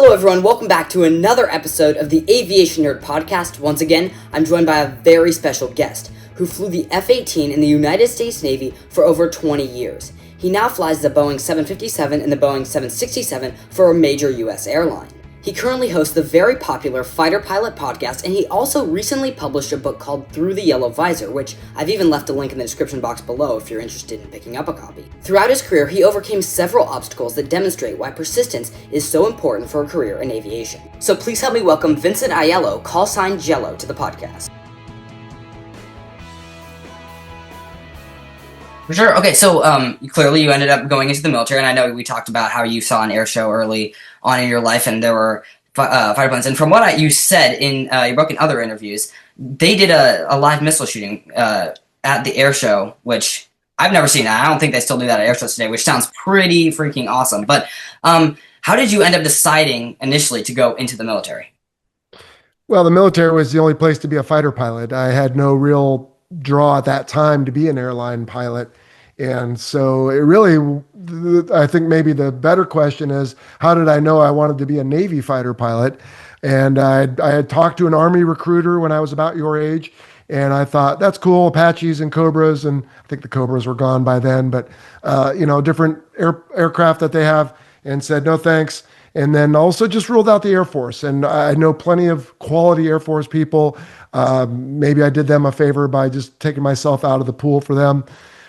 Hello everyone, welcome back to another episode of the Aviation Nerd Podcast. Once again, I'm joined by a very special guest who flew the F-18 in the United States Navy for over 20 years. He now flies the Boeing 757 and the Boeing 767 for a major US airline. He currently hosts the very popular Fighter Pilot podcast, and he also recently published a book called Through the Yellow Visor, which I've even left a link in the description box below if you're interested in picking up a copy. Throughout his career, he overcame several obstacles that demonstrate why persistence is so important for a career in aviation. So please help me welcome Vincent Aiello, call sign Jell-O, to the podcast. For sure. Okay, so clearly you ended up going into the military, and I know we talked about how you saw an air show early on in your life, and there were fighter planes. And from what you said in your book and other interviews, they did a live missile shooting at the air show, which I've never seen. I don't think they still do that at air shows today, which sounds pretty freaking awesome. But how did you end up deciding initially to go into the military? Well, the military was the only place to be a fighter pilot. I had no real draw at that time to be an airline pilot. And so it really, I think maybe the better question is, how did I know I wanted to be a Navy fighter pilot? And I had talked to an Army recruiter when I was about your age, and I thought, that's cool, Apaches and Cobras, and I think the Cobras were gone by then, but different aircraft that they have, and said, no thanks. And then also just ruled out the Air Force. And I know plenty of quality Air Force people. Maybe I did them a favor by just taking myself out of the pool for them.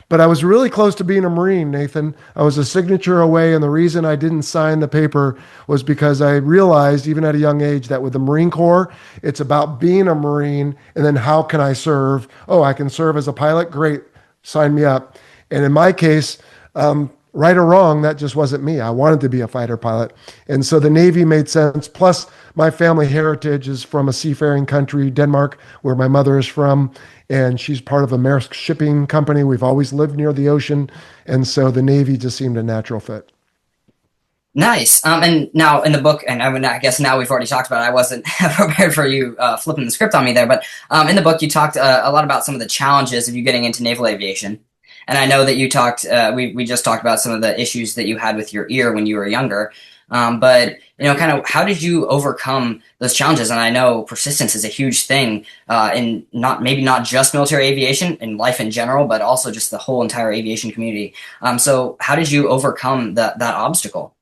But I was really close to being a Marine, Nathan. I was a signature away, and the reason I didn't sign the paper was because I realized, even at a young age, that with the Marine Corps, it's about being a Marine, and then how can I serve? Oh, I can serve as a pilot? Great, sign me up. And in my case, right or wrong, that just wasn't me. I wanted to be a fighter pilot. And so the Navy made sense. Plus, my family heritage is from a seafaring country, Denmark, where my mother is from. And she's part of a Maersk shipping company. We've always lived near the ocean. And so the Navy just seemed a natural fit. Nice. And now in the book, and I guess now we've already talked about it, I wasn't prepared for you flipping the script on me there, but in the book you talked a lot about some of the challenges of you getting into naval aviation. And I know that you talked, we just talked about some of the issues that you had with your ear when you were younger. But, kind of how did you overcome those challenges? And I know persistence is a huge thing in not just military aviation, in life in general, but also just the whole entire aviation community. So how did you overcome that obstacle?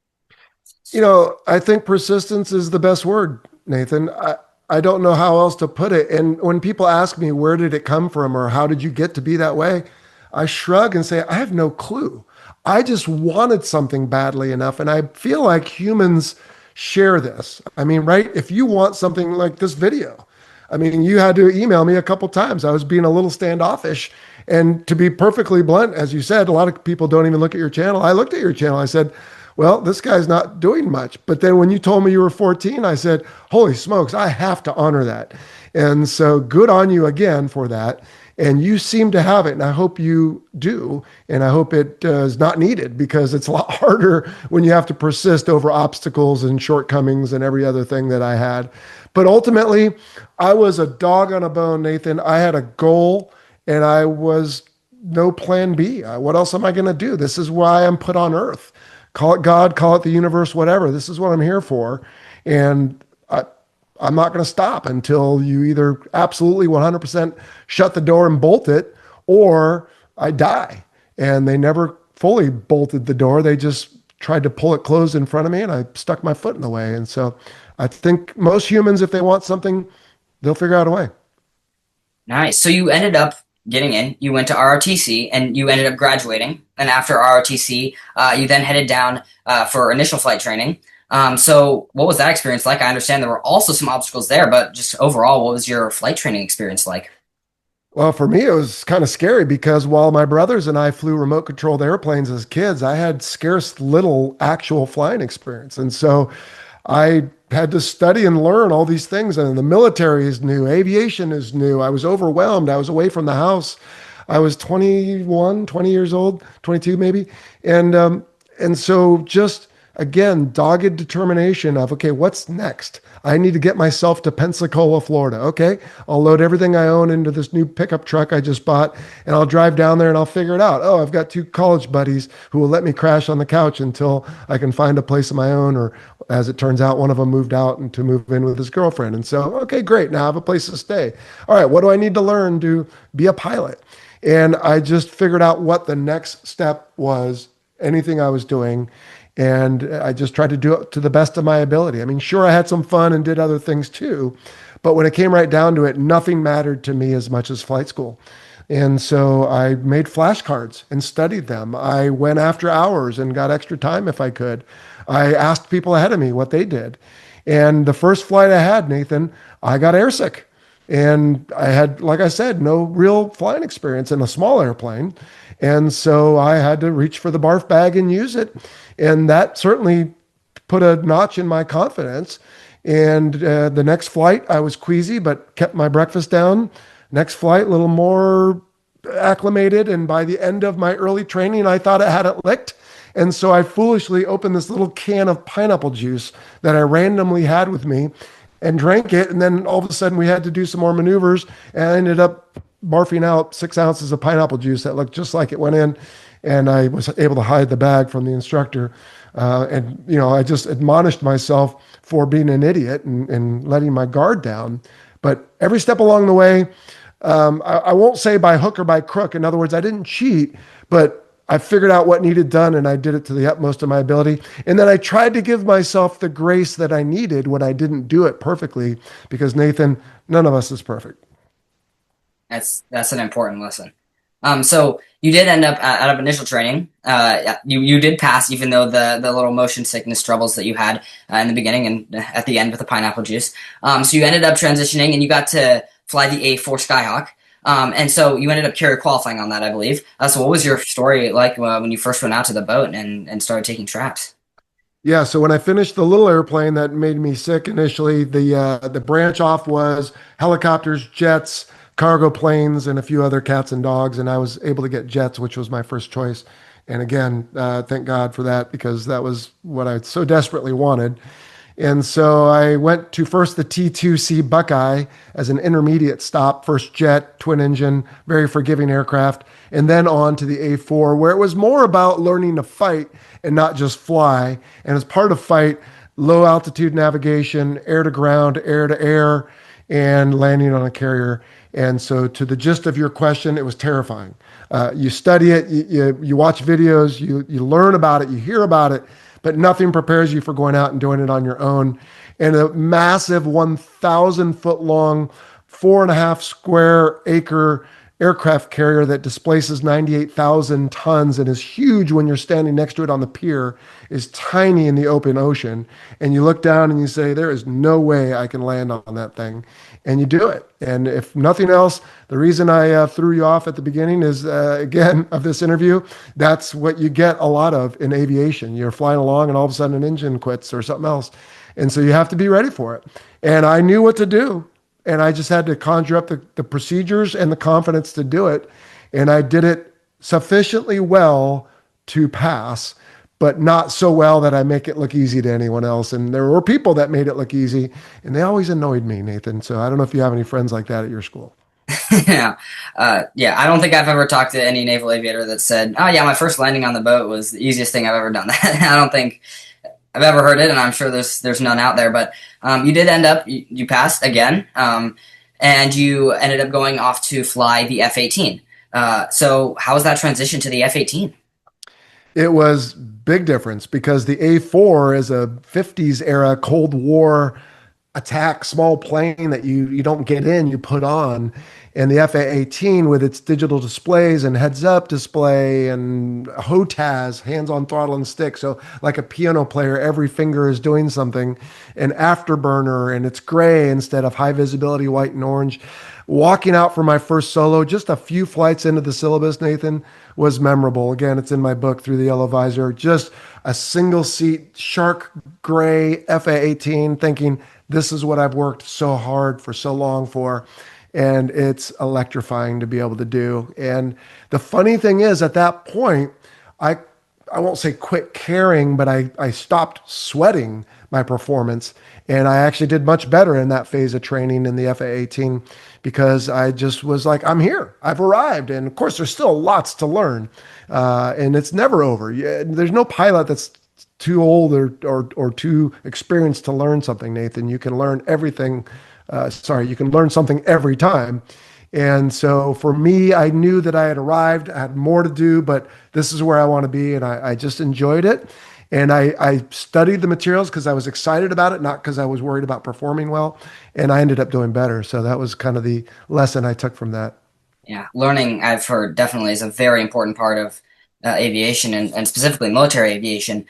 I think persistence is the best word, Nathan. I don't know how else to put it. And when people ask me, where did it come from, or how did you get to be that way? I shrug and say, I have no clue. I just wanted something badly enough. And I feel like humans share this. I mean, right? If you want something like this video, I mean, you had to email me a couple times. I was being a little standoffish. And to be perfectly blunt, as you said, a lot of people don't even look at your channel. I looked at your channel. I said, well, this guy's not doing much. But then when you told me you were 14, I said, holy smokes, I have to honor that. And so good on you again for that. And you seem to have it, and I hope you do, and I hope it is not needed, because it's a lot harder when you have to persist over obstacles and shortcomings and every other thing that I had. But ultimately, I was a dog on a bone, Nathan. I had a goal, and I was no plan B. What else am I going to do? This is why I'm put on earth. Call it God, call it the universe, whatever. This is what I'm here for. And I'm not going to stop until you either absolutely 100% shut the door and bolt it, or I die. And they never fully bolted the door. They just tried to pull it closed in front of me, and I stuck my foot in the way. And so I think most humans, if they want something, they'll figure out a way. Nice. So you ended up getting in, you went to ROTC, and you ended up graduating. And after ROTC, you then headed down for initial flight training. So what was that experience like? I understand there were also some obstacles there, but just overall, what was your flight training experience like? Well, for me, it was kind of scary, because while my brothers and I flew remote controlled airplanes as kids, I had scarce little actual flying experience. And so I had to study and learn all these things. And the military is new. Aviation is new. I was overwhelmed. I was away from the house. I was 20 years old, 22 maybe. And so just again, dogged determination of, okay, what's next? I need to get myself to Pensacola, Florida. Okay, I'll load everything I own into this new pickup truck I just bought, and I'll drive down there and I'll figure it out. Oh, I've got two college buddies who will let me crash on the couch until I can find a place of my own. Or as it turns out, one of them moved out and to move in with his girlfriend. And so, okay, great. Now I have a place to stay. All right, what do I need to learn to be a pilot? And I just figured out what the next step was, anything I was doing. And I just tried to do it to the best of my ability. I mean, sure, I had some fun and did other things too, but when it came right down to it, nothing mattered to me as much as flight school. And so I made flashcards and studied them. I went after hours and got extra time if I could. I asked people ahead of me what they did. And the first flight I had, Nathan, I got airsick. And I had, like I said, no real flying experience in a small airplane. And so I had to reach for the barf bag and use it. And that certainly put a notch in my confidence. And the next flight, I was queasy, but kept my breakfast down. Next flight, a little more acclimated. And by the end of my early training, I thought it had it licked. And so I foolishly opened this little can of pineapple juice that I randomly had with me and drank it. And then all of a sudden we had to do some more maneuvers, and I ended up barfing out 6 ounces of pineapple juice that looked just like it went in. And I was able to hide the bag from the instructor. I just admonished myself for being an idiot and letting my guard down. But every step along the way, I won't say by hook or by crook. In other words, I didn't cheat, but I figured out what needed done and I did it to the utmost of my ability. And then I tried to give myself the grace that I needed when I didn't do it perfectly, because Nathan, none of us is perfect. That's an important lesson. So you did end up out of initial training. You did pass, even though the little motion sickness troubles that you had in the beginning and at the end with the pineapple juice. So you ended up transitioning and you got to fly the A4 Skyhawk. And so you ended up carrier qualifying on that, I believe. So what was your story like when you first went out to the boat and started taking traps? Yeah, so when I finished the little airplane that made me sick initially, the branch off was helicopters, jets, cargo planes, and a few other cats and dogs. And I was able to get jets, which was my first choice. And again, thank God for that, because that was what I so desperately wanted. And so I went to first the T-2C Buckeye as an intermediate stop, first jet, twin engine, very forgiving aircraft, and then on to the A4, where it was more about learning to fight and not just fly. And as part of fight, low altitude navigation, air to ground, air to air, and landing on a carrier. And so to the gist of your question, it was terrifying. You study it, you watch videos, you learn about it, you hear about it, but nothing prepares you for going out and doing it on your own. And a massive 1,000 foot long, 4.5 square acre aircraft carrier that displaces 98,000 tons and is huge when you're standing next to it on the pier is tiny in the open ocean. And you look down and you say, there is no way I can land on that thing. And you do it. And if nothing else, the reason I threw you off at the beginning is, again, of this interview, that's what you get a lot of in aviation. You're flying along and all of a sudden an engine quits or something else. And so you have to be ready for it. And I knew what to do. And I just had to conjure up the procedures and the confidence to do it. And I did it sufficiently well to pass, but not so well that I make it look easy to anyone else. And there were people that made it look easy, and they always annoyed me, Nathan. So I don't know if you have any friends like that at your school. Yeah. Yeah, I don't think I've ever talked to any naval aviator that said, oh yeah, my first landing on the boat was the easiest thing I've ever done. I don't think I've ever heard it, and I'm sure there's none out there, but you did end up, you passed again, and you ended up going off to fly the F-18. So how was that transition to the F-18? It was big difference, because the A4 is a 50s era Cold War attack small plane that you don't get in, you put on. And the F-18 with its digital displays and heads-up display and HOTAS, hands-on throttle and stick. So like a piano player, every finger is doing something. And afterburner, and it's gray instead of high visibility white and orange. Walking out for my first solo, just a few flights into the syllabus, Nathan, was memorable. Again, it's in my book, Through the Yellow Visor. Just a single seat, shark gray F-18, thinking, this is what I've worked so hard for so long for. And it's electrifying to be able to do. And the funny thing is, at that point, I I won't say quit caring, but I stopped sweating my performance. And I actually did much better in that phase of training in the FA-18 because I just was like, I'm here, I've arrived. And of course, there's still lots to learn. And it's never over. There's no pilot that's too old or too experienced to learn something, Nathan. You can learn everything. You can learn something every time. And so for me, I knew that I had arrived, I had more to do, but this is where I want to be. And I just enjoyed it. And I studied the materials because I was excited about it, not because I was worried about performing well. And I ended up doing better. So that was kind of the lesson I took from that. Yeah, learning, I've heard, definitely is a very important part of aviation and specifically military aviation.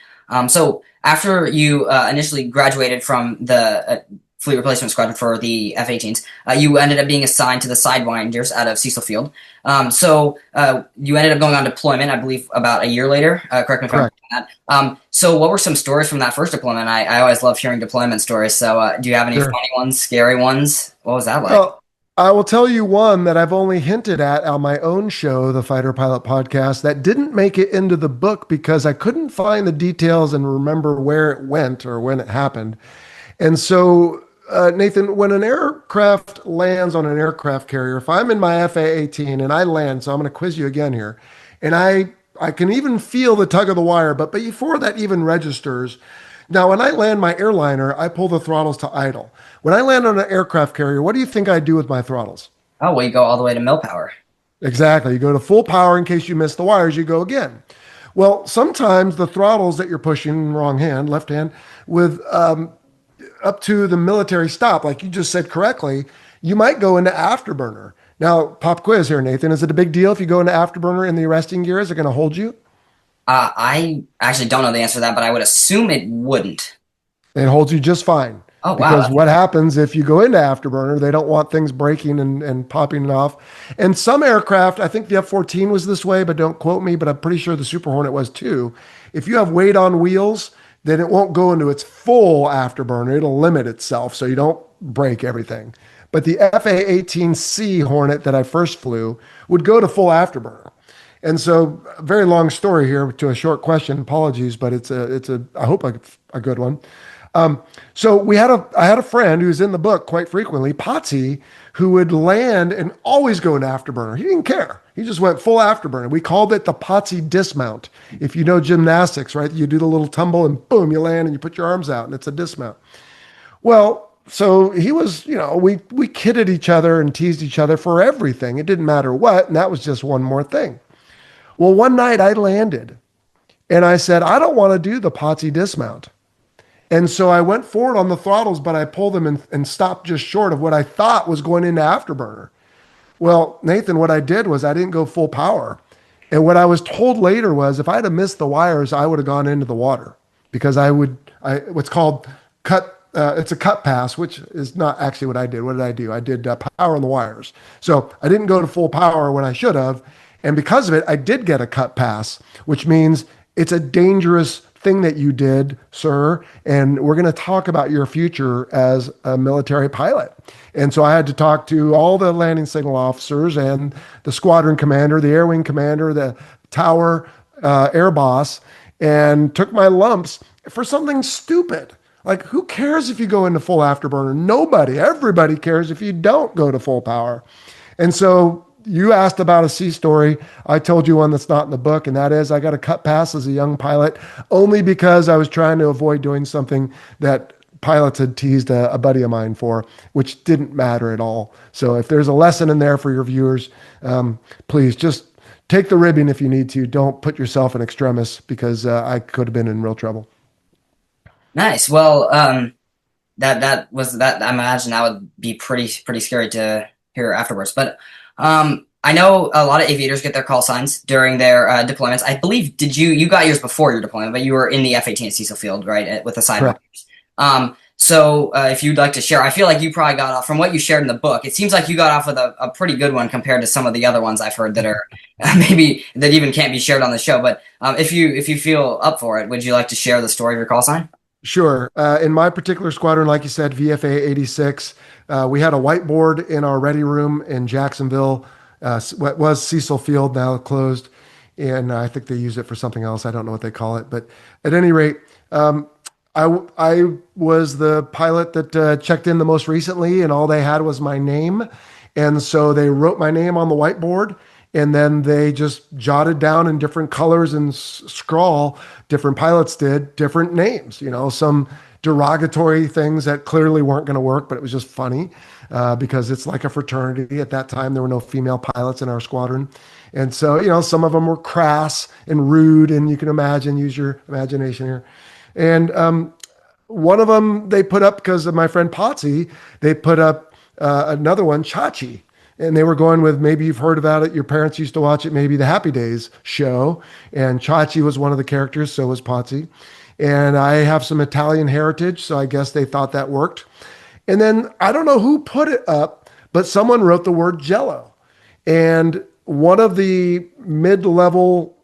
So after you initially graduated from the Fleet Replacement Squadron for the F-18s, you ended up being assigned to the Sidewinders out of Cecil Field. You ended up going on deployment, I believe, about a year later. Correct me if I'm wrong on that. So what were some stories from that first deployment? I always love hearing deployment stories. So do you have any Sure. funny ones, scary ones? What was that like? Well, I will tell you one that I've only hinted at on my own show, the Fighter Pilot Podcast, that didn't make it into the book because I couldn't find the details and remember where it went or when it happened. And so, Nathan, when an aircraft lands on an aircraft carrier, if I'm in my FA-18 and I land, so I'm going to quiz you again here, and I can even feel the tug of the wire, but before that even registers, now when I land my airliner, I pull the throttles to idle. When I land on an aircraft carrier, what do you think I do with my throttles? Oh, well, you go all the way to mill power. Exactly. You go to full power in case you miss the wires, you go again. Well, sometimes the throttles that you're pushing, wrong hand, left hand, with up to the military stop, like you just said correctly, you might go into afterburner. Now, pop quiz here, Nathan. Is it a big deal if you go into afterburner in the arresting gear? Is it going to hold you? I actually don't know the answer to that, but I would assume it wouldn't. It holds you just fine. Oh, wow. Because what happens if you go into afterburner, they don't want things breaking and popping off. And some aircraft, I think the F-14 was this way, but don't quote me, but I'm pretty sure the Super Hornet was too. If you have weight on wheels, then it won't go into its full afterburner. It'll limit itself so you don't break everything. But the FA-18C Hornet that I first flew would go to full afterburner. And so, a very long story here to a short question. Apologies, but I hope a good one. So I had a friend who's in the book quite frequently, Potsy, who would land and always go into afterburner. He didn't care. He just went full afterburner. We called it the Potsy dismount. If you know gymnastics, right? You do the little tumble and boom, you land and you put your arms out and it's a dismount. Well, so he was, we kidded each other and teased each other for everything. It didn't matter what. And that was just one more thing. Well, one night I landed and I said, I don't want to do the Potsy dismount. And so I went forward on the throttles, but I pulled them and stopped just short of what I thought was going into afterburner. Well, Nathan, what I did was I didn't go full power. And what I was told later was if I had missed the wires, I would have gone into the water because what's called it's a cut pass, which is not actually what I did. What did I do? I did power on the wires. So I didn't go to full power when I should have. And because of it, I did get a cut pass, which means it's a dangerous thing that you did, sir. And we're going to talk about your future as a military pilot. And so I had to talk to all the landing signal officers and the squadron commander, the air wing commander, the tower air boss, and took my lumps for something stupid. Like, who cares if you go into full afterburner? Nobody. Everybody cares if you don't go to full power. And so you asked about a sea story. I told you one that's not in the book, and that is I got a cut pass as a young pilot only because I was trying to avoid doing something that pilots had teased a buddy of mine for, which didn't matter at all. So if there's a lesson in there for your viewers, please just take the ribbing if you need to. Don't put yourself in extremis because I could have been in real trouble. Nice. Well, that was that. I imagine that would be pretty scary to hear afterwards. But I know a lot of aviators get their call signs during their deployments. I believe you got yours before your deployment, but you were in the F-18 at Cecil Field, right, with the Sidewinders. So if you'd like to share, I feel like you probably got off from what you shared in the book. It seems like you got off with a pretty good one compared to some of the other ones I've heard that are maybe that even can't be shared on the show. But if you feel up for it, would you like to share the story of your call sign? Sure. In my particular squadron, like you said, VFA 86, we had a whiteboard in our ready room in Jacksonville, what was Cecil Field, now closed. And I think they use it for something else. I don't know what they call it, but at any rate, um, I was the pilot that checked in the most recently, and all they had was my name. And so they wrote my name on the whiteboard, and then they just jotted down in different colors and scrawl. Different pilots did different names, some derogatory things that clearly weren't going to work, but it was just funny because it's like a fraternity. At that time, there were no female pilots in our squadron. And so, some of them were crass and rude, and you can imagine, use your imagination here. And one of them they put up because of my friend Potsy, they put up another one, Chachi. And they were going with, maybe you've heard about it, your parents used to watch it, maybe the Happy Days show. And Chachi was one of the characters, so was Potsy. And I have some Italian heritage, so I guess they thought that worked. And then I don't know who put it up, but someone wrote the word Jell-O. And one of the mid-level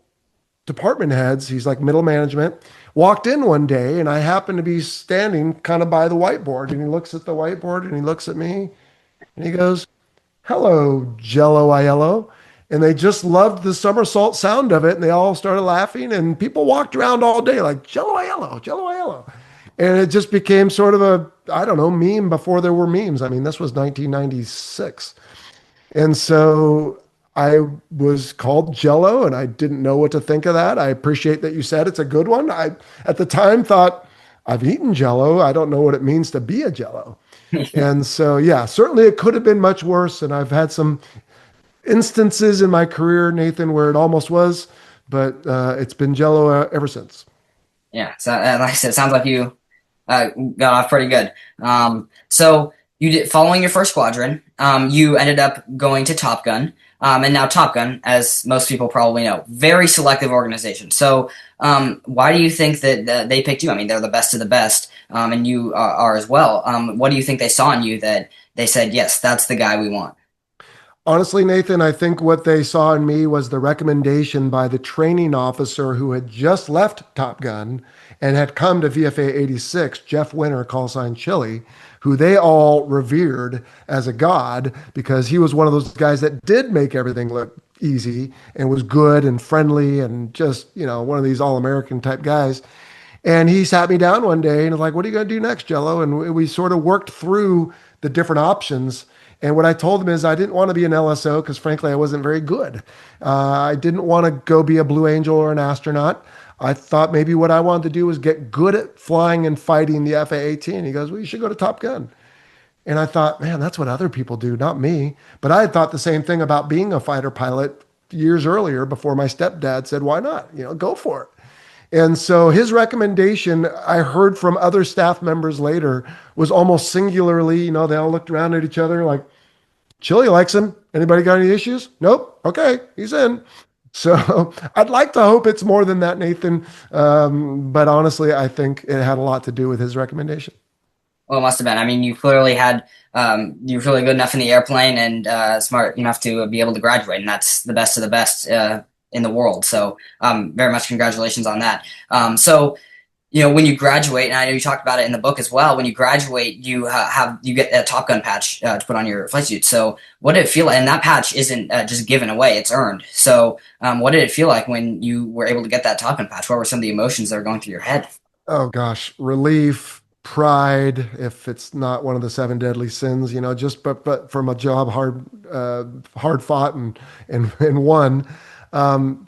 department heads, he's like middle management, walked in one day, and I happened to be standing kind of by the whiteboard. And he looks at the whiteboard and he looks at me and he goes, "Hello, Jell-O, Aiello." And they just loved the somersault sound of it. And they all started laughing. And people walked around all day like, "Jell-O, Aiello, Jell-O, Aiello." And it just became sort of a, I don't know, meme before there were memes. I mean, this was 1996. And so I was called Jell-O, and I didn't know what to think of that. I appreciate that you said it's a good one. I, at the time, thought, I've eaten Jell-O. I don't know what it means to be a Jell-O. And so, yeah, certainly it could have been much worse. And I've had some instances in my career, Nathan, where it almost was, but it's been Jell-O ever since. Yeah, so like I said, it sounds like you got off pretty good. So you did, following your first squadron, you ended up going to Top Gun, and now Top Gun, as most people probably know, very selective organization. So why do you think that they picked you? I mean, they're the best of the best, and you are as well. What do you think they saw in you that they said, yes, that's the guy we want? Honestly, Nathan, I think what they saw in me was the recommendation by the training officer who had just left Top Gun and had come to VFA 86, Jeff Winter, call sign Chili, who they all revered as a god because he was one of those guys that did make everything look easy and was good and friendly and just, one of these all-American type guys. And he sat me down one day and was like, "What are you going to do next, Jell-O?" And we sort of worked through the different options. And what I told him is I didn't want to be an LSO because frankly, I wasn't very good. I didn't want to go be a Blue Angel or an astronaut. I thought maybe what I wanted to do was get good at flying and fighting the FA-18. He goes, "Well, you should go to Top Gun." And I thought, man, that's what other people do, not me. But I had thought the same thing about being a fighter pilot years earlier before my stepdad said, "Why not? Go for it." And so his recommendation, I heard from other staff members later, was almost singularly, they all looked around at each other like, "Chili likes him. Anybody got any issues? Nope. Okay, he's in." So I'd like to hope it's more than that, Nathan. But honestly, I think it had a lot to do with his recommendation. Well, it must have been. I mean, you clearly had, you were really good enough in the airplane and smart enough to be able to graduate, and that's the best of the best in the world. So very much congratulations on that. So, when you graduate, and I know you talked about it in the book as well, when you graduate, you get a Top Gun patch to put on your flight suit. So what did it feel like? And that patch isn't just given away, it's earned. So what did it feel like when you were able to get that Top Gun patch? What were some of the emotions that were going through your head? Oh gosh, relief, pride, if it's not one of the seven deadly sins, just but from a job hard fought and won.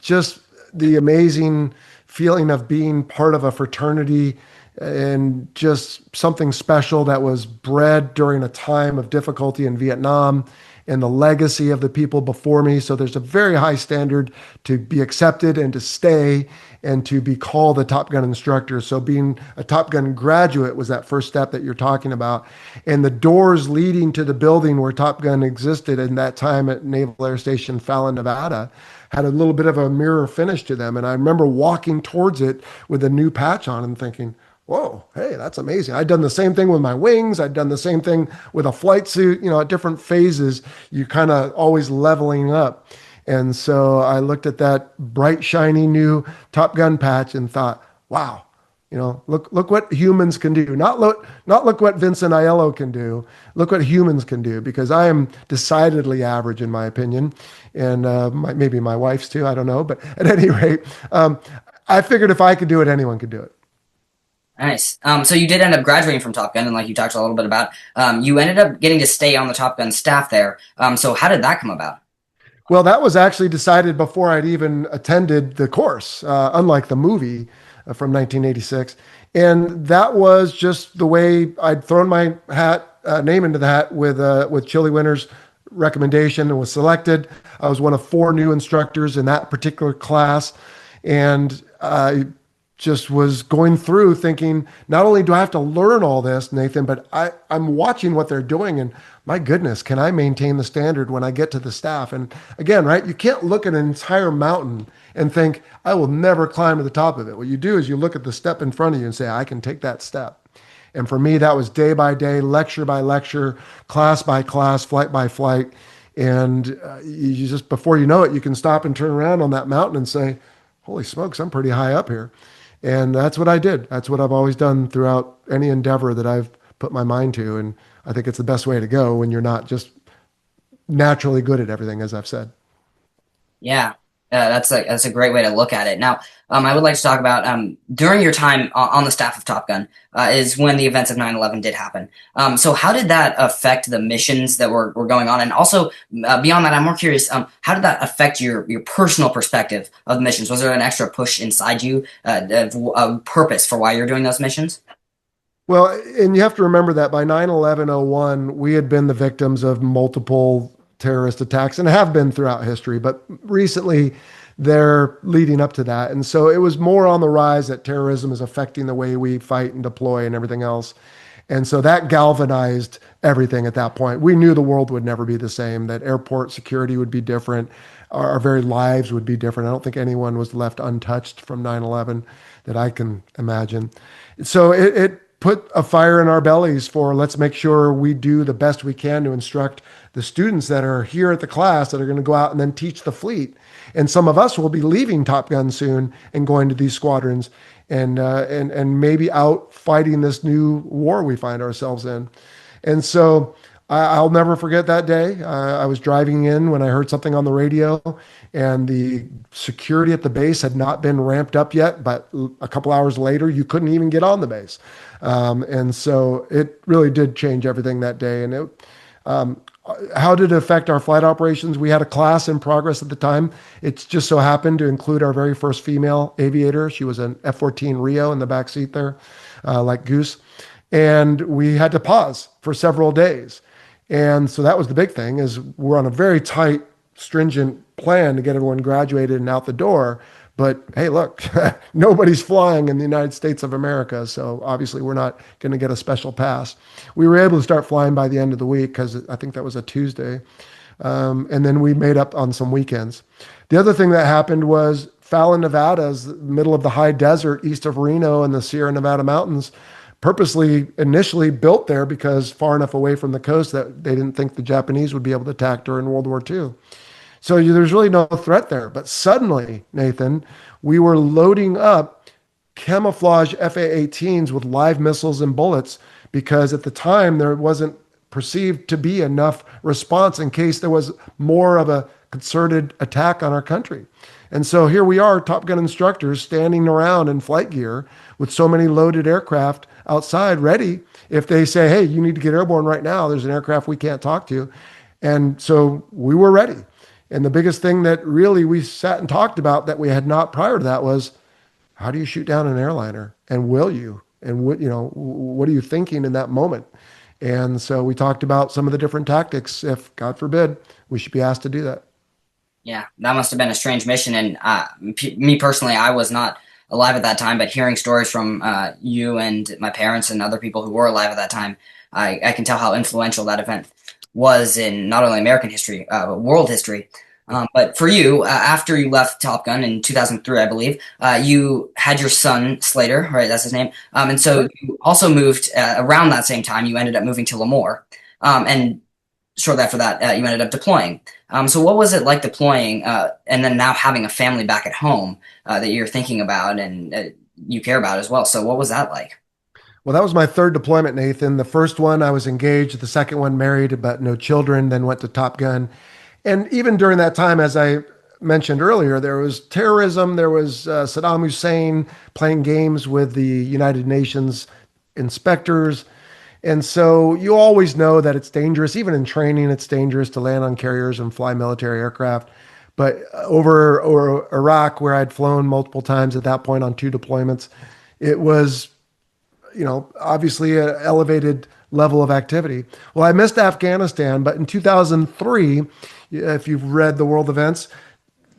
Just the amazing feeling of being part of a fraternity and just something special that was bred during a time of difficulty in Vietnam and the legacy of the people before me. So there's a very high standard to be accepted and to stay and to be called a Top Gun instructor. So being a Top Gun graduate was that first step that you're talking about. And the doors leading to the building where Top Gun existed in that time at Naval Air Station Fallon, Nevada, had a little bit of a mirror finish to them. And I remember walking towards it with a new patch on and thinking, whoa, hey, that's amazing. I'd done the same thing with my wings. I'd done the same thing with a flight suit. At different phases, you kind of always leveling up. And so I looked at that bright, shiny new Top Gun patch and thought, wow, Look what humans can do. Not look what Vincent Aiello can do. Look what humans can do. Because I am decidedly average in my opinion, and maybe my wife's too. I don't know, but at any rate, I figured if I could do it, anyone could do it. Nice. So you did end up graduating from Top Gun, and like you talked a little bit about, you ended up getting to stay on the Top Gun staff there. So how did that come about? Well, that was actually decided before I'd even attended the course, unlike the movie from 1986. And that was just the way I'd thrown my name into the hat with Chili Winter's recommendation and was selected. I was one of four new instructors in that particular class. And I just was going through thinking, not only do I have to learn all this, Nathan, but I'm watching what they're doing. And my goodness, can I maintain the standard when I get to the staff? And again, right, you can't look at an entire mountain and think, I will never climb to the top of it. What you do is you look at the step in front of you and say, I can take that step. And for me, that was day by day, lecture by lecture, class by class, flight by flight. And you just, before you know it, you can stop and turn around on that mountain and say, holy smokes, I'm pretty high up here. And that's what I did. That's what I've always done throughout any endeavor that I've put my mind to. And I think it's the best way to go when you're not just naturally good at everything, as I've said. Yeah, that's a great way to look at it. Now, I would like to talk about during your time on the staff of Top Gun is when the events of 9/11 did happen. So how did that affect the missions that were going on? And also beyond that, I'm more curious, how did that affect your personal perspective of the missions? Was there an extra push inside you, a purpose for why you're doing those missions? Well, and you have to remember that by 9/11/01, we had been the victims of multiple terrorist attacks and have been throughout history, but recently they're leading up to that. And so it was more on the rise that terrorism is affecting the way we fight and deploy and everything else. And so that galvanized everything at that point. We knew the world would never be the same, that airport security would be different, our very lives would be different. I don't think anyone was left untouched from 9/11 that I can imagine. So it put a fire in our bellies for let's make sure we do the best we can to instruct the students that are here at the class that are going to go out and then teach the fleet. And some of us will be leaving Top Gun soon and going to these squadrons and maybe out fighting this new war we find ourselves in. And so I'll never forget that day. I was driving in when I heard something on the radio, and the security at the base had not been ramped up yet. But a couple hours later, you couldn't even get on the base, and so it really did change everything that day. And how did it affect our flight operations? We had a class in progress at the time. It just so happened to include our very first female aviator. She was an F-14 Rio in the back seat there, like Goose, and we had to pause for several days. And so that was the big thing is we're on a very tight, stringent plan to get everyone graduated and out the door. But hey, look, nobody's flying in the United States of America. So obviously we're not going to get a special pass. We were able to start flying by the end of the week because I think that was a Tuesday. And then we made up on some weekends. The other thing that happened was Fallon, Nevada is the middle of the high desert east of Reno in the Sierra Nevada mountains, purposely initially built there because far enough away from the coast that they didn't think the Japanese would be able to attack during World War II. So there's really no threat there. But suddenly, Nathan, we were loading up camouflage FA-18s with live missiles and bullets because at the time there wasn't perceived to be enough response in case there was more of a concerted attack on our country. And so here we are, Top Gun instructors standing around in flight gear with so many loaded aircraft outside ready. If they say, hey, you need to get airborne right now, there's an aircraft we can't talk to. And so we were ready. And the biggest thing that really we sat and talked about that we had not prior to that was, how do you shoot down an airliner? And will you? And what are you thinking in that moment? And so we talked about some of the different tactics if, God forbid, we should be asked to do that. Yeah, that must have been a strange mission. And me personally, I was not alive at that time, but hearing stories from you and my parents and other people who were alive at that time, I can tell how influential that event was in not only American history, but world history. But for you, after you left Top Gun in 2003, I believe, you had your son, Slater, right? That's his name. And so you also moved around that same time. You ended up moving to Lemoore. And shortly after that, you ended up deploying. So what was it like deploying and then now having a family back at home that you're thinking about? And you care about as well. So what was that like? Well, that was my third deployment, Nathan. The first one I was engaged, the second one married, but no children, then went to Top Gun. And even during that time, as I mentioned earlier, there was terrorism, there was Saddam Hussein playing games with the United Nations inspectors. And so you always know that it's dangerous. Even in training, it's dangerous to land on carriers and fly military aircraft. But over or Iraq, where I'd flown multiple times at that point on two deployments, it was, obviously an elevated level of activity. Well, I missed Afghanistan, but in 2003, if you've read the world events,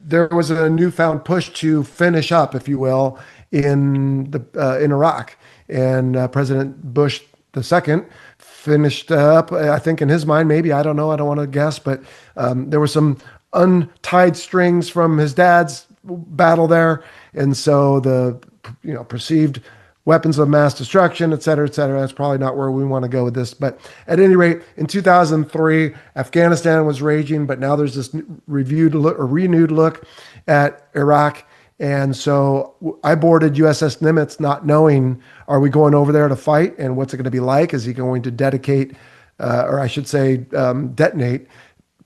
there was a newfound push to finish up, if you will, in Iraq, and President Bush II finished up. I think in his mind, maybe, I don't know, I don't want to guess, but there were some untied strings from his dad's battle there, and so the perceived weapons of mass destruction, et cetera, et cetera. That's probably not where we want to go with this. But at any rate, in 2003, Afghanistan was raging, but now there's this renewed look at Iraq. And so I boarded USS Nimitz not knowing, are we going over there to fight? And what's it going to be like? Is he going to detonate,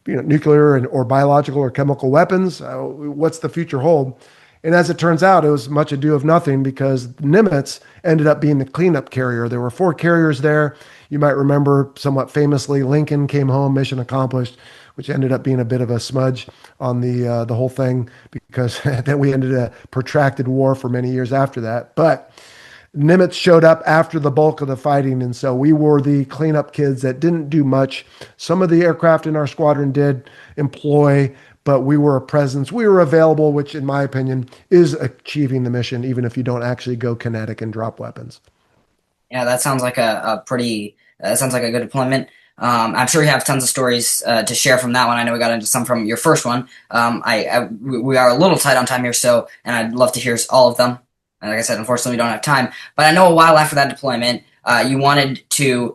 nuclear or biological or chemical weapons? What's the future hold? And as it turns out, it was much ado of nothing, because Nimitz ended up being the cleanup carrier. There were four carriers there. You might remember, somewhat famously, Lincoln came home, mission accomplished, which ended up being a bit of a smudge on the whole thing, because then we ended a protracted war for many years after that. But Nimitz showed up after the bulk of the fighting, and so we were the cleanup kids that didn't do much. Some of the aircraft in our squadron did employ, but we were a presence. We were available, which in my opinion is achieving the mission, even if you don't actually go kinetic and drop weapons. Yeah, that sounds like that sounds like a good deployment. I'm sure you have tons of stories to share from that one. I know we got into some from your first one. We are a little tight on time here, and I'd love to hear all of them. And like I said, unfortunately, we don't have time. But I know a while after that deployment, you wanted to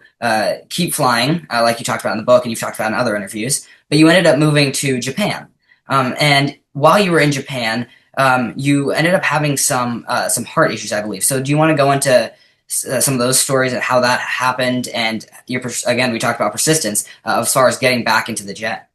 keep flying, like you talked about in the book and you've talked about in other interviews. But you ended up moving to Japan. And while you were in Japan, you ended up having some heart issues, I believe. So do you want to go into some of those stories and how that happened? And again, we talked about persistence as far as getting back into the jet.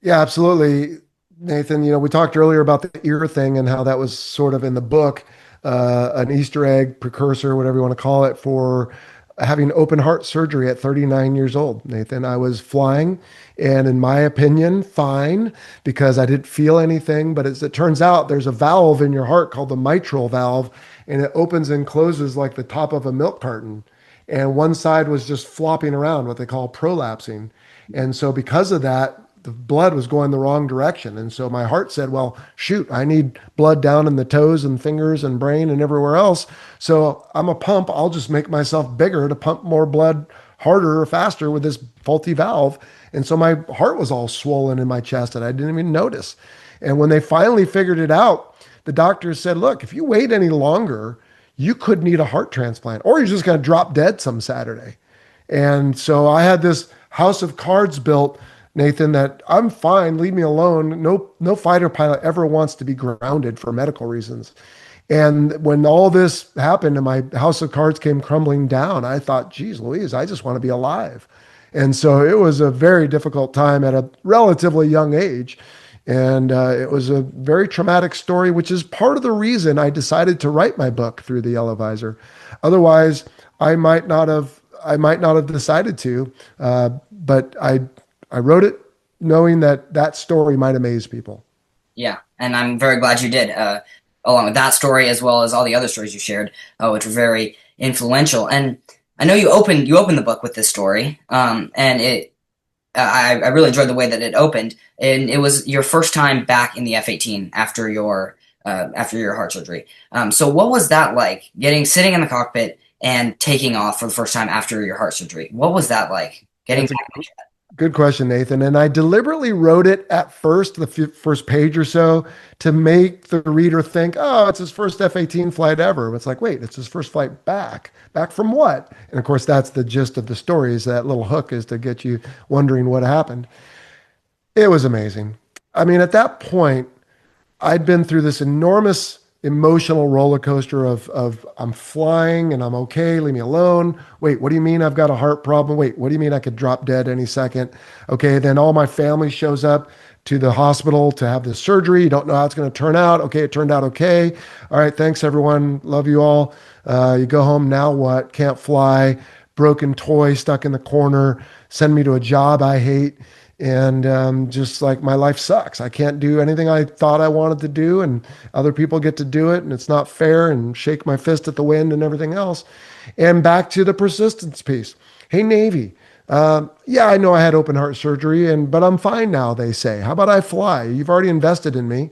Yeah, absolutely, Nathan. We talked earlier about the ear thing and how that was sort of in the book, an Easter egg precursor, whatever you want to call it, for having open heart surgery at 39 years old, Nathan. I was flying, and in my opinion, fine, because I didn't feel anything. But as it turns out, there's a valve in your heart called the mitral valve, and it opens and closes like the top of a milk carton. And one side was just flopping around, what they call prolapsing. And so because of that, the blood was going the wrong direction. And so my heart said, well, shoot, I need blood down in the toes and fingers and brain and everywhere else. So I'm a pump. I'll just make myself bigger to pump more blood harder or faster with this faulty valve. And so my heart was all swollen in my chest and I didn't even notice. And when they finally figured it out, the doctors said, look, if you wait any longer, you could need a heart transplant, or you're just going to drop dead some Saturday. And so I had this house of cards built, Nathan, that I'm fine, leave me alone. No fighter pilot ever wants to be grounded for medical reasons. And when all this happened and my house of cards came crumbling down, I thought, geez Louise, I just want to be alive. And so it was a very difficult time at a relatively young age. And it was a very traumatic story, which is part of the reason I decided to write my book through the Yellow Visor. Otherwise, I might not have decided to, but I wrote it knowing that story might amaze people. Yeah, and I'm very glad you did, along with that story as well as all the other stories you shared, which were very influential. And I know you opened the book with this story, and I really enjoyed the way that it opened. And it was your first time back in the F-18 after your heart surgery. So what was that like, sitting in the cockpit and taking off for the first time after your heart surgery? What was that like, getting That's back in the jet? Good question, Nathan. And I deliberately wrote it at first, the first page or so, to make the reader think, oh, it's his first F-18 flight ever. But it's like, wait, it's his first flight back. Back from what? And of course, that's the gist of the story, is that little hook is to get you wondering what happened. It was amazing. I mean, at that point, I'd been through this enormous emotional roller coaster of I'm flying and I'm okay, leave me alone. Wait, what do you mean I've got a heart problem? Wait, what do you mean I could drop dead any second? Okay, then all my family shows up to the hospital to have this surgery. You don't know how it's going to turn out. Okay, it turned out okay. All right, thanks everyone. Love you all. You go home, now what? Can't fly, broken toy stuck in the corner, send me to a job I hate. And just like my life sucks. I can't do anything I thought I wanted to do, and other people get to do it, and it's not fair, and shake my fist at the wind and everything else. And back to the persistence piece. Hey, Navy. Yeah, I know I had open heart surgery, but I'm fine now, they say. How about I fly? You've already invested in me.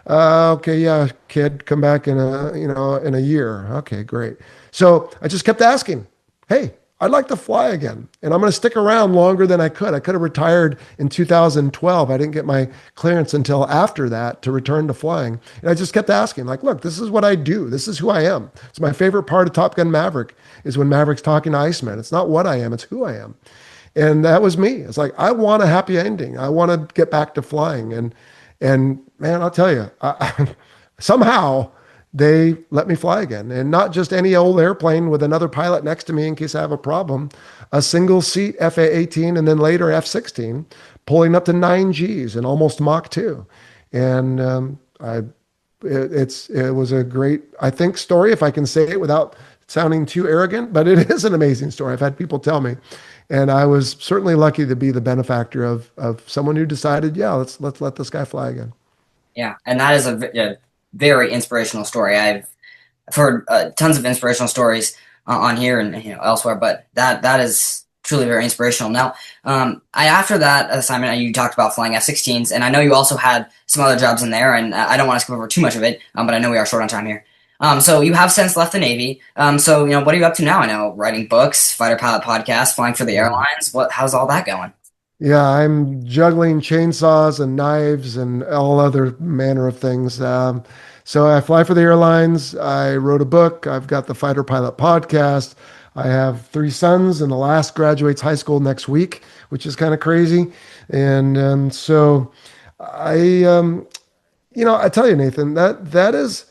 Okay, yeah, kid, come back in a year. Okay, great. So I just kept asking, hey, I'd like to fly again. And I'm going to stick around longer than I could. I could have retired in 2012. I didn't get my clearance until after that to return to flying. And I just kept asking, like, look, this is what I do. This is who I am. It's my favorite part of Top Gun Maverick is when Maverick's talking to Iceman. It's not what I am, it's who I am. And that was me. It's like, I want a happy ending. I want to get back to flying. And man, I'll tell you, somehow they let me fly again. And not just any old airplane with another pilot next to me in case I have a problem, a single seat A-18 and then later F-16, pulling up to 9 Gs and almost Mach 2. And it was a great, I think, story, if I can say it without sounding too arrogant, but it is an amazing story. I've had people tell me. And I was certainly lucky to be the benefactor of someone who decided, yeah, let's let this guy fly again. Yeah, and that is a very inspirational story. I've heard tons of inspirational stories on here and elsewhere, but that is truly very inspirational. Now, after that assignment, you talked about flying F-16s, and I know you also had some other jobs in there, and I don't want to skip over too much of it, but I know we are short on time here. So you have since left the Navy. So what are you up to now? I know writing books, fighter pilot podcasts, flying for the airlines. How's all that going? Yeah, I'm juggling chainsaws and knives and all other manner of things. So I fly for the airlines. I wrote a book. I've got the Fighter Pilot podcast. I have 3 sons, and the last graduates high school next week, which is kind of crazy. And so I tell you, Nathan, that is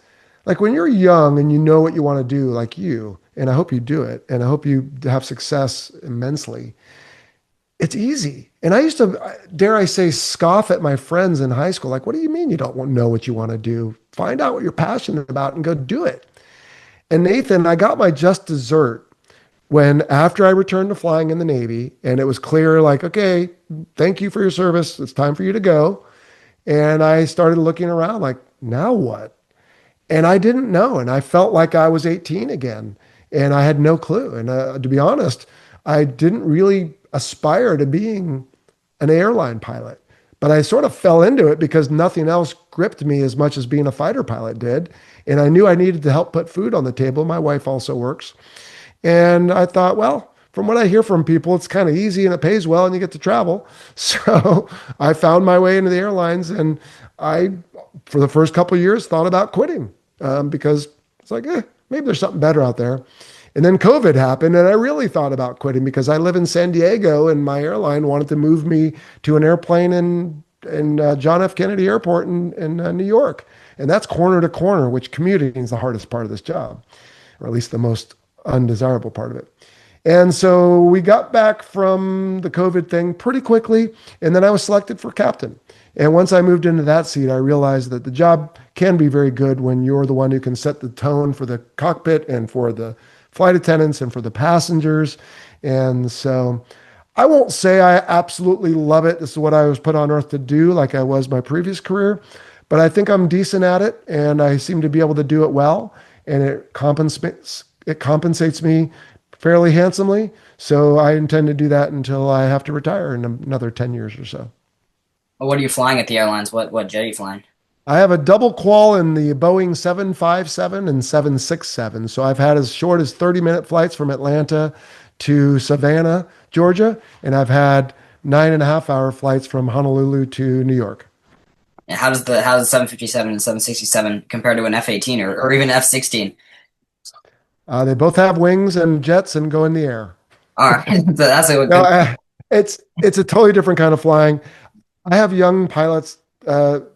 like when you're young and you know what you want to do, like you, and I hope you do it, and I hope you have success immensely. It's easy. And I used to, dare I say, scoff at my friends in high school. Like, what do you mean you don't know what you want to do? Find out what you're passionate about and go do it. And Nathan, I got my just dessert when after I returned to flying in the Navy, and it was clear, like, okay, thank you for your service. It's time for you to go. And I started looking around like, now what? And I didn't know. And I felt like I was 18 again. And I had no clue. And to be honest, I didn't really aspire to being an airline pilot, but I sort of fell into it because nothing else gripped me as much as being a fighter pilot did. And I knew I needed to help put food on the table. My wife also works. And I thought, well, from what I hear from people, it's kind of easy and it pays well and you get to travel. So I found my way into the airlines, and I, for the first couple of years, thought about quitting because it's like, maybe there's something better out there. And then COVID happened, and I really thought about quitting because I live in San Diego, and my airline wanted to move me to an airplane in John F. Kennedy Airport in New York. And that's corner to corner, which commuting is the hardest part of this job, or at least the most undesirable part of it. And so we got back from the COVID thing pretty quickly, and then I was selected for captain. And once I moved into that seat, I realized that the job can be very good when you're the one who can set the tone for the cockpit and for the flight attendants and for the passengers. And so I won't say I absolutely love it. This is what I was put on earth to do, like I was my previous career, but I think I'm decent at it, and I seem to be able to do it well, and it compensates me fairly handsomely. So I intend to do that until I have to retire in another 10 years or so. Well, what are you flying at the airlines? What jet are you flying? I have a double qual in the Boeing 757 and 767. So I've had as short as 30-minute flights from Atlanta to Savannah, Georgia, and I've had 9.5-hour flights from Honolulu to New York. And how does the 757 and 767 compare to an F-18 or even F-16? They both have wings and jets and go in the air. All right, so that's a good. No, it's a totally different kind of flying. I have young pilots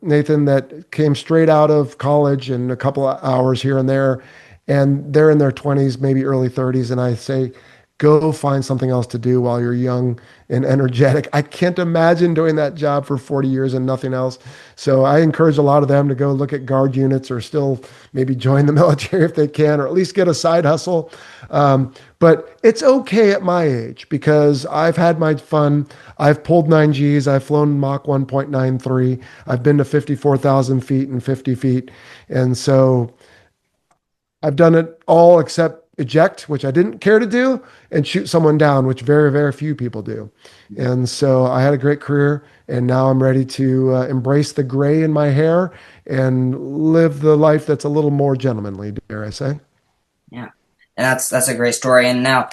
Nathan, that came straight out of college and a couple of hours here and there, and they're in their 20s, maybe early 30s, and I say, go find something else to do while you're young and energetic. I can't imagine doing that job for 40 years and nothing else. So I encourage a lot of them to go look at guard units or still maybe join the military if they can, or at least get a side hustle. But it's okay at my age because I've had my fun. I've pulled 9Gs. I've flown Mach 1.93. I've been to 54,000 feet and 50 feet. And so I've done it all except eject, which I didn't care to do, and shoot someone down, which very, very few people do. And so I had a great career, and now I'm ready to embrace the gray in my hair and live the life that's a little more gentlemanly, dare I say. Yeah, and that's a great story. And now,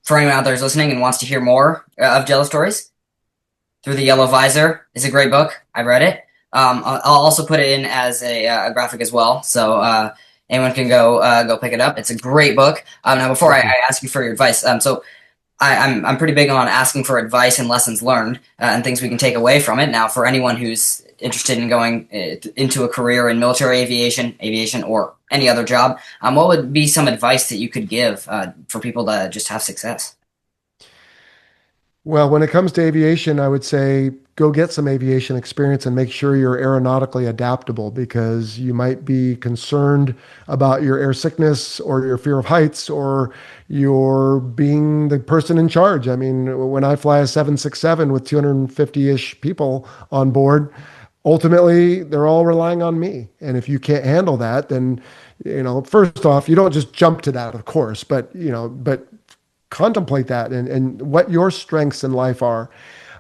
for anyone out there who's listening and wants to hear more of Jell-O stories, Through the Yellow Visor is a great book. I read it. I'll also put it in as a graphic as well, so anyone can go pick it up. It's a great book. Now, before I ask you for your advice, so I'm pretty big on asking for advice and lessons learned and things we can take away from it. Now, for anyone who's interested in going into a career in military aviation, or any other job, what would be some advice that you could give for people to just have success? Well, when it comes to aviation, I would say go get some aviation experience and make sure you're aeronautically adaptable, because you might be concerned about your air sickness or your fear of heights or your being the person in charge. I mean, when I fly a 767 with 250-ish people on board, ultimately they're all relying on me. And if you can't handle that, then, first off, you don't just jump to that, of course, but contemplate that and what your strengths in life are.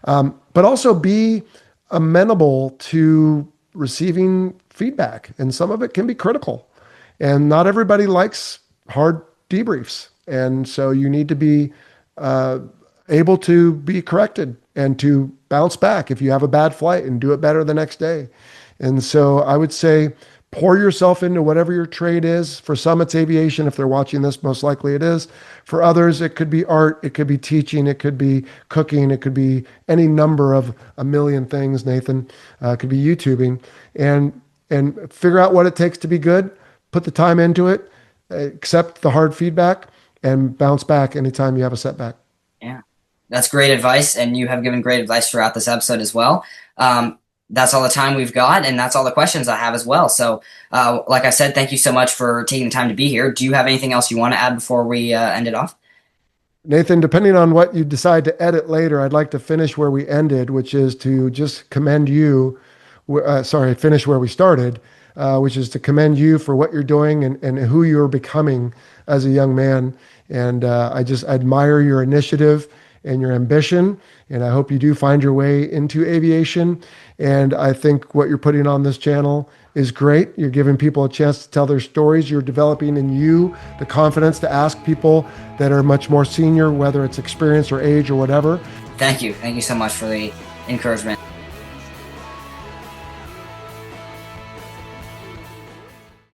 But also be amenable to receiving feedback. And some of it can be critical. And not everybody likes hard debriefs. And so you need to be able to be corrected and to bounce back if you have a bad flight and do it better the next day. And so I would say, pour yourself into whatever your trade is. For some, it's aviation. If they're watching this, most likely it is. For others, it could be art, it could be teaching, it could be cooking, it could be any number of a million things, Nathan. It could be YouTubing. And figure out what it takes to be good, put the time into it, accept the hard feedback, and bounce back anytime you have a setback. Yeah, that's great advice, and you have given great advice throughout this episode as well. That's all the time we've got, and that's all the questions I have as well. So, like I said, thank you so much for taking the time to be here. Do you have anything else you want to add before we end it off? Nathan, depending on what you decide to edit later, I'd like to finish where we ended, which is to just commend you. Finish where we started, which is to commend you for what you're doing and who you're becoming as a young man. And I just admire your initiative and your ambition. And I hope you do find your way into aviation. And I think what you're putting on this channel is great. You're giving people a chance to tell their stories. You're developing in you the confidence to ask people that are much more senior, whether it's experience or age or whatever. Thank you. Thank you so much for the encouragement.